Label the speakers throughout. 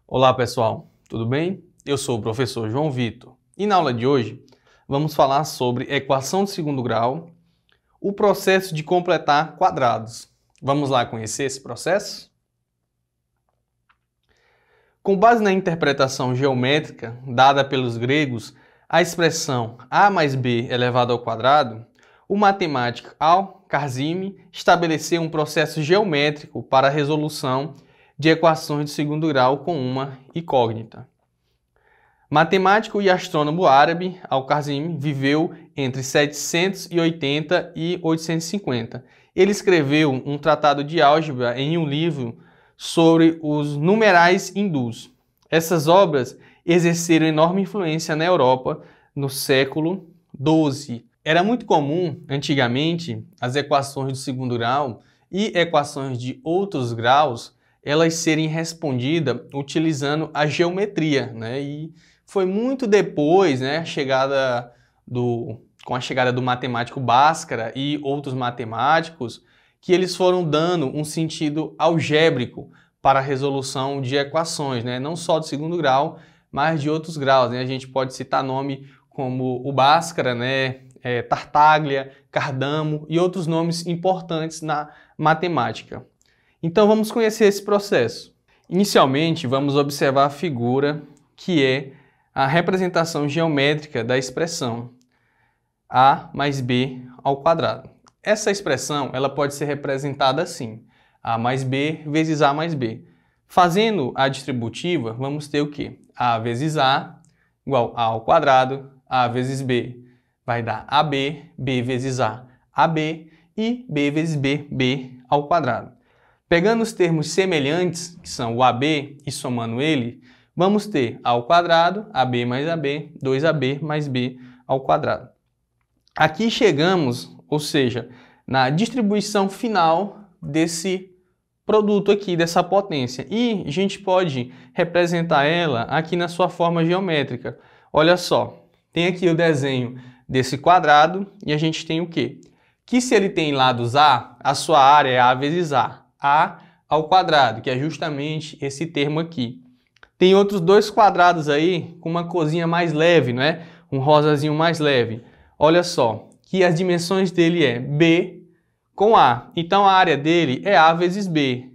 Speaker 1: Olá pessoal, tudo bem? Eu sou o professor João Vitor e na aula de hoje vamos falar sobre equação de segundo grau, o processo de completar quadrados. Vamos lá conhecer esse processo? Com base na interpretação geométrica dada pelos gregos, a expressão a mais b elevado ao quadrado, o matemático Al-Kharzimi estabeleceu um processo geométrico para a resolução de equações de segundo grau com uma incógnita. Matemático e astrônomo árabe, Al-Kharzimi viveu entre 780 e 850. Ele escreveu um tratado de álgebra em um livro sobre os numerais hindus. Essas obras exerceram enorme influência na Europa no século XII. Era muito comum, antigamente, as equações de segundo grau e equações de outros graus elas serem respondidas utilizando a geometria, né? E foi muito depois, né, com a chegada do matemático Bhaskara e outros matemáticos, que eles foram dando um sentido algébrico para a resolução de equações, né? Não só de segundo grau, mas de outros graus, né? A gente pode citar nome como o Bhaskara, né? Tartaglia, Cardano e outros nomes importantes na matemática. Então vamos conhecer esse processo. Inicialmente vamos observar a figura que é a representação geométrica da expressão a mais b ao quadrado. Essa expressão ela pode ser representada assim, a mais b vezes a mais b. Fazendo a distributiva, vamos ter o quê? A vezes a igual a ao quadrado, a vezes b vai dar ab, b vezes a, ab e b vezes b, b ao quadrado. Pegando os termos semelhantes, que são o AB, e somando ele, vamos ter a ao quadrado, AB mais AB, 2AB mais B ao quadrado. Aqui chegamos, ou seja, na distribuição final desse produto aqui, dessa potência. E a gente pode representar ela aqui na sua forma geométrica. Olha só, tem aqui o desenho desse quadrado e a gente tem o quê? Que se ele tem lados a sua área é a vezes a ao quadrado, que é justamente esse termo aqui. Tem outros dois quadrados aí com uma corzinha mais leve, não é? Um rosazinho mais leve. Olha só, que as dimensões dele é b com a. Então a área dele é a vezes b.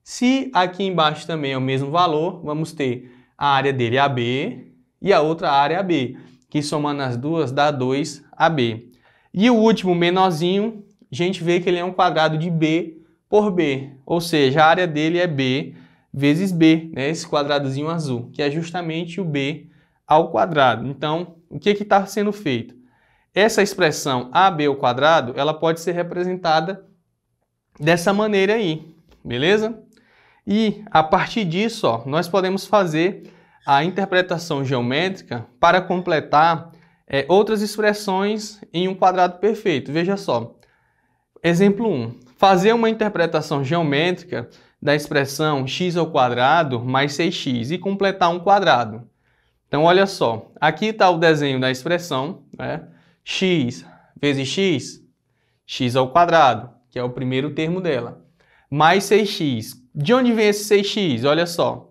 Speaker 1: Se aqui embaixo também é o mesmo valor, vamos ter a área dele AB e a outra área AB, que somando as duas dá 2AB. E o último menorzinho, a gente vê que ele é um quadrado de b por b, ou seja, a área dele é b vezes b, né? Esse quadradozinho azul, que é justamente o b ao quadrado. Então, o que está sendo feito? Essa expressão ab ao quadrado, ela pode ser representada dessa maneira aí, beleza? E a partir disso, ó, nós podemos fazer a interpretação geométrica para completar outras expressões em um quadrado perfeito. Veja só, exemplo 1. Fazer uma interpretação geométrica da expressão x ao quadrado mais 6x e completar um quadrado. Então, olha só, aqui está o desenho da expressão, né? X vezes x, x ao quadrado, que é o primeiro termo dela, mais 6x. De onde vem esse 6x? Olha só,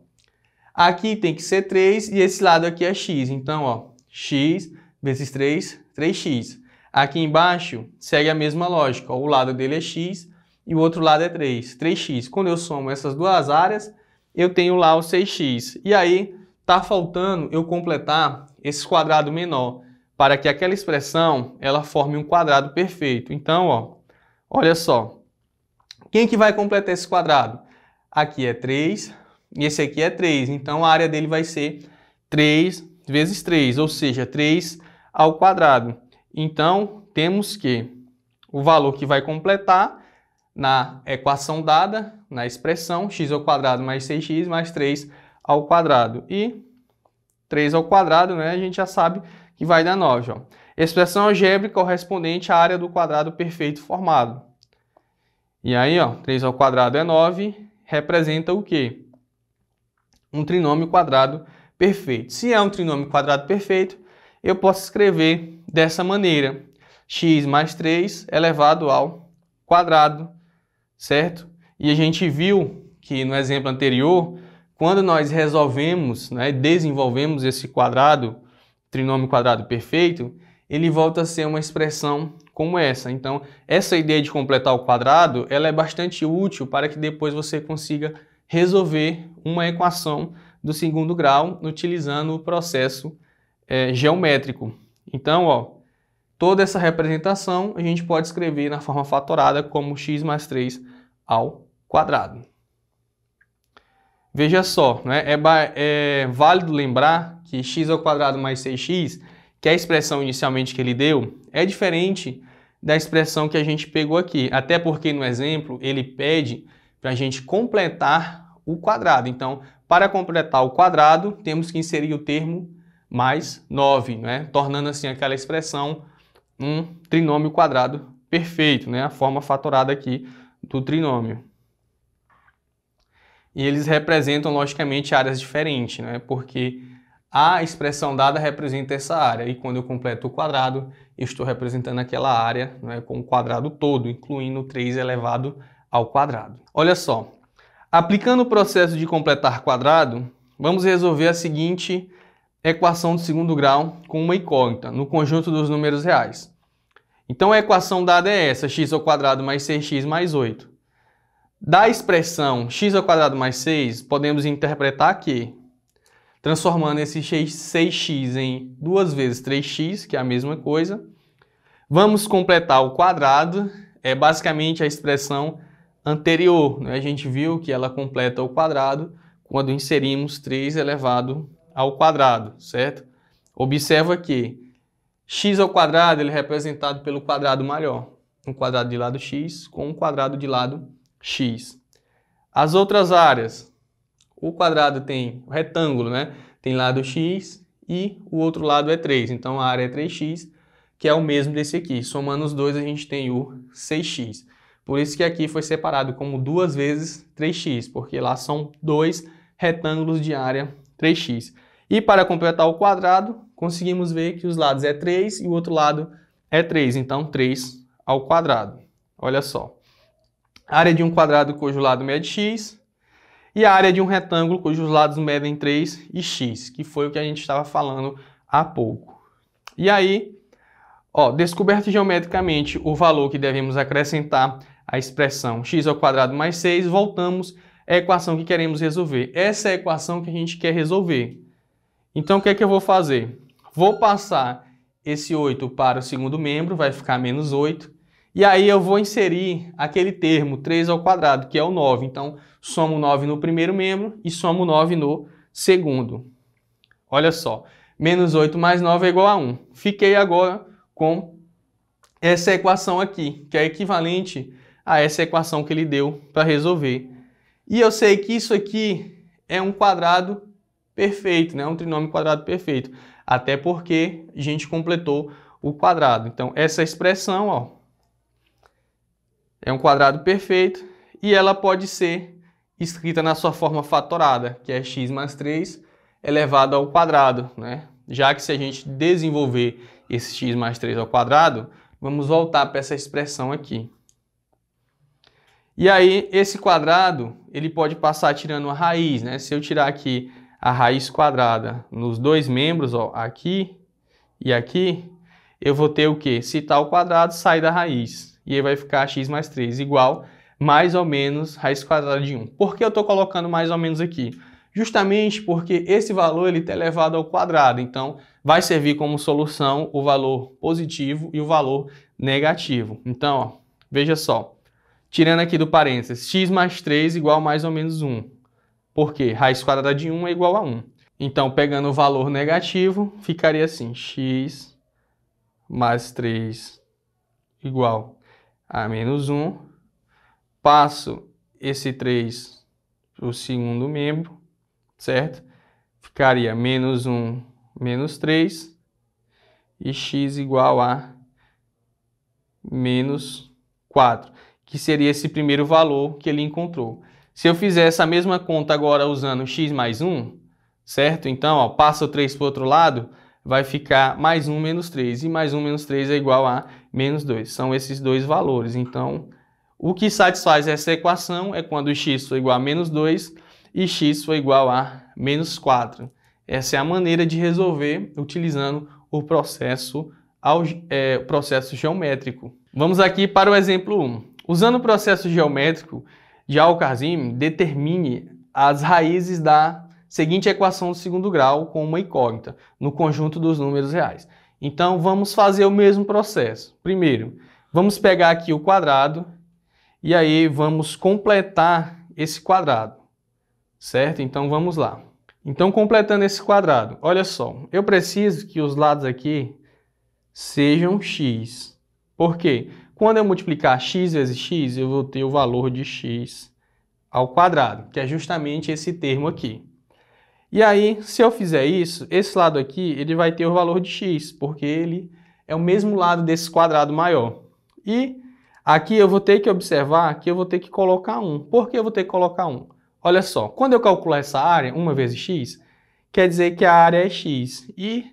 Speaker 1: aqui tem que ser 3 e esse lado aqui é x. Então, ó, x vezes 3, 3x. Aqui embaixo segue a mesma lógica, ó, o lado dele é x e o outro lado é 3, 3x. Quando eu somo essas duas áreas, eu tenho lá o 6x. E aí, tá faltando eu completar esse quadrado menor, para que aquela expressão ela forme um quadrado perfeito. Então, ó, olha só, quem que vai completar esse quadrado? Aqui é 3 e esse aqui é 3. Então, a área dele vai ser 3 vezes 3, ou seja, 3 ao quadrado. Então, temos que o valor que vai completar na equação dada, na expressão x ao quadrado mais 6x mais 3 ao quadrado. E 3 ao quadrado, né, a gente já sabe que vai dar 9. Ó. Expressão algébrica correspondente à área do quadrado perfeito formado. E aí, ó, 3 ao quadrado é 9, representa o quê? Um trinômio quadrado perfeito. Se é um trinômio quadrado perfeito, eu posso escrever dessa maneira: x mais 3 elevado ao quadrado, certo? E a gente viu que no exemplo anterior, quando nós resolvemos, né, desenvolvemos esse quadrado, trinômio quadrado perfeito, ele volta a ser uma expressão como essa. Então, essa ideia de completar o quadrado, ela é bastante útil para que depois você consiga resolver uma equação do segundo grau utilizando o processo geométrico. Então, ó, toda essa representação a gente pode escrever na forma fatorada como x mais 3 ao quadrado. Veja só, né? É válido lembrar que x ao quadrado mais 6x, que é a expressão inicialmente que ele deu, é diferente da expressão que a gente pegou aqui. Até porque no exemplo ele pede para a gente completar o quadrado. Então, para completar o quadrado, temos que inserir o termo mais 9, né? Tornando assim aquela expressão um trinômio quadrado perfeito, né? A forma fatorada aqui do trinômio. E eles representam, logicamente, áreas diferentes, né? Porque a expressão dada representa essa área, e quando eu completo o quadrado, eu estou representando aquela área, né, com o quadrado todo, incluindo 3 elevado ao quadrado. Olha só, aplicando o processo de completar quadrado, vamos resolver a seguinte equação do segundo grau com uma incógnita, no conjunto dos números reais. Então a equação dada é essa, x ao quadrado mais 6x mais 8. Da expressão x ao quadrado mais 6, podemos interpretar que, transformando esse 6x em 2 vezes 3x, que é a mesma coisa, vamos completar o quadrado, é basicamente a expressão anterior, né? A gente viu que ela completa o quadrado quando inserimos 3 elevado ao quadrado, certo? Observa que x ao quadrado ele é representado pelo quadrado maior, um quadrado de lado x com um quadrado de lado x. As outras áreas, o quadrado tem o retângulo, né? Tem lado x e o outro lado é 3. Então a área é 3x, que é o mesmo desse aqui. Somando os dois a gente tem o 6x. Por isso que aqui foi separado como 2 vezes 3x, porque lá são 2 retângulos de área 3x. E para completar o quadrado, conseguimos ver que os lados é 3 e o outro lado é 3. Então 3 ao quadrado. Olha só. A área de um quadrado cujo lado mede x e a área de um retângulo cujos lados medem 3 e x, que foi o que a gente estava falando há pouco. E aí, ó, descoberto geometricamente o valor que devemos acrescentar à expressão x ao quadrado mais 6, voltamos à equação que queremos resolver. Essa é a equação que a gente quer resolver. Então, o que é que eu vou fazer? Vou passar esse 8 para o segundo membro, vai ficar menos 8. E aí eu vou inserir aquele termo 3 ao quadrado, que é o 9. Então, somo 9 no primeiro membro e somo 9 no segundo. Olha só, menos 8 mais 9 é igual a 1. Fiquei agora com essa equação aqui, que é equivalente a essa equação que ele deu para resolver. E eu sei que isso aqui é um quadrado perfeito, né? Um trinômio quadrado perfeito. Até porque a gente completou o quadrado. Então, essa expressão, ó, é um quadrado perfeito e ela pode ser escrita na sua forma fatorada, que é x mais 3 elevado ao quadrado, né? Já que se a gente desenvolver esse x mais 3 ao quadrado, vamos voltar para essa expressão aqui. E aí, esse quadrado, ele pode passar tirando a raiz, né? Se eu tirar aqui a raiz quadrada nos dois membros, ó, aqui e aqui, eu vou ter o quê? Se tá ao quadrado, sai da raiz. E aí vai ficar x mais 3 igual mais ou menos raiz quadrada de 1. Por que eu estou colocando mais ou menos aqui? Justamente porque esse valor ele está elevado ao quadrado. Então, vai servir como solução o valor positivo e o valor negativo. Então, ó, veja só. Tirando aqui do parênteses, x mais 3 igual mais ou menos 1. Por quê? Raiz quadrada de 1 é igual a 1. Então, pegando o valor negativo, ficaria assim, x mais 3 igual a menos 1. Passo esse 3 para o segundo membro, certo? Ficaria menos 1, menos 3. E x igual a menos 4, que seria esse primeiro valor que ele encontrou. Se eu fizer essa mesma conta agora usando x mais 1, certo? Então, ó, passa o 3 para o outro lado, vai ficar mais 1 menos 3. E mais 1 menos 3 é igual a menos 2. São esses dois valores. Então, O que satisfaz essa equação é quando x for igual a menos 2 e x for igual a menos 4. Essa é a maneira de resolver utilizando o processo geométrico. Vamos aqui para o exemplo 1. Usando o processo geométrico de Al-Khazzmi, determine as raízes da seguinte equação do segundo grau com uma incógnita no conjunto dos números reais. Então, vamos fazer o mesmo processo. Primeiro, vamos pegar aqui o quadrado e aí vamos completar esse quadrado, certo? Então, vamos lá. Então, completando esse quadrado, olha só, eu preciso que os lados aqui sejam x. Por quê? Quando eu multiplicar x vezes x, eu vou ter o valor de x ao quadrado, que é justamente esse termo aqui. E aí, se eu fizer isso, esse lado aqui ele vai ter o valor de x, porque ele é o mesmo lado desse quadrado maior. E aqui eu vou ter que observar que eu vou ter que colocar 1. Por que eu vou ter que colocar 1? Olha só, quando eu calcular essa área, 1 vezes x, quer dizer que a área é x. E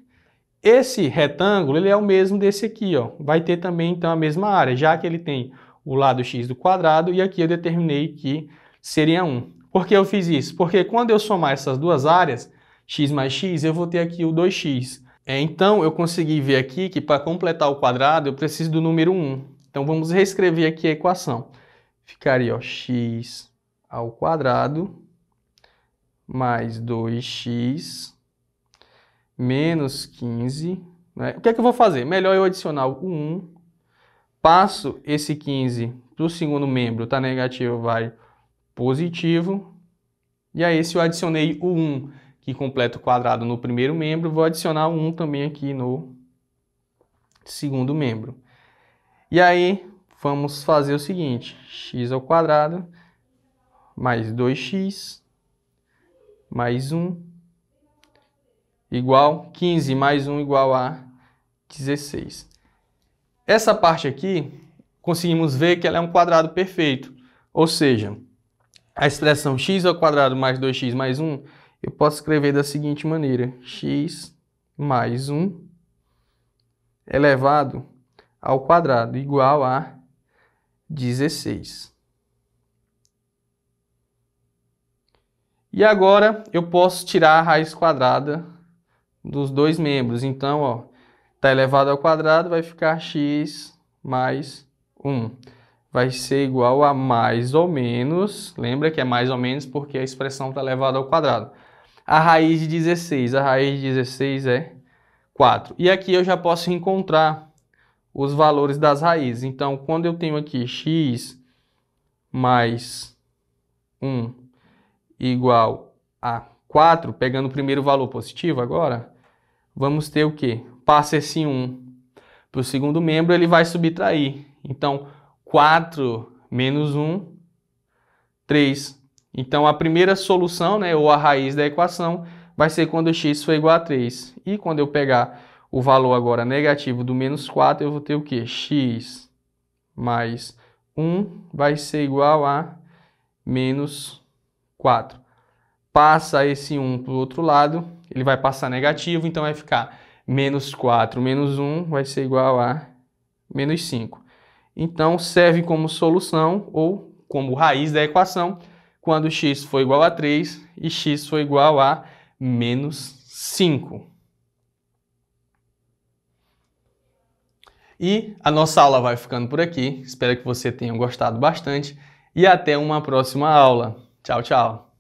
Speaker 1: esse retângulo ele é o mesmo desse aqui, ó. Vai ter também então a mesma área, já que ele tem o lado x do quadrado e aqui eu determinei que seria 1. Por que eu fiz isso? Porque quando eu somar essas duas áreas, x mais x, eu vou ter aqui o 2x. Então eu consegui ver aqui que para completar o quadrado eu preciso do número 1. Então vamos reescrever aqui a equação. Ficaria ó, x ao quadrado mais 2x menos 15, né? O que é que eu vou fazer? Melhor eu adicionar o 1, passo esse 15 para o segundo membro, tá negativo, vai positivo. E aí, se eu adicionei o 1, que completa o quadrado no primeiro membro, vou adicionar o 1 também aqui no segundo membro. E aí, vamos fazer o seguinte, x ao quadrado mais 2x mais 1 igual 15 mais 1 igual a 16. Essa parte aqui, conseguimos ver que ela é um quadrado perfeito. Ou seja, a expressão x ao quadrado mais 2x mais 1, eu posso escrever da seguinte maneira. X mais 1 elevado ao quadrado igual a 16. E agora eu posso tirar a raiz quadrada dos dois membros. Então, ó, tá elevado ao quadrado, vai ficar x mais 1. Vai ser igual a mais ou menos, lembra que é mais ou menos porque a expressão está elevada ao quadrado. A raiz de 16, a raiz de 16 é 4. E aqui eu já posso encontrar os valores das raízes. Então, quando eu tenho aqui x mais 1 igual a 4, pegando o primeiro valor positivo agora, vamos ter o quê? Passa esse 1 para o segundo membro, ele vai subtrair. Então, 4 menos 1, 3. Então, a primeira solução, né, ou a raiz da equação, vai ser quando x for igual a 3. E quando eu pegar o valor agora negativo do menos 4, eu vou ter o quê? X mais 1 vai ser igual a menos 4. Passa esse 1 para o outro lado, ele vai passar negativo, então vai ficar menos 4 menos 1 vai ser igual a menos 5. Então, serve como solução ou como raiz da equação quando x for igual a 3 e x for igual a menos 5. E a nossa aula vai ficando por aqui. Espero que você tenha gostado bastante e até uma próxima aula. Tchau, tchau!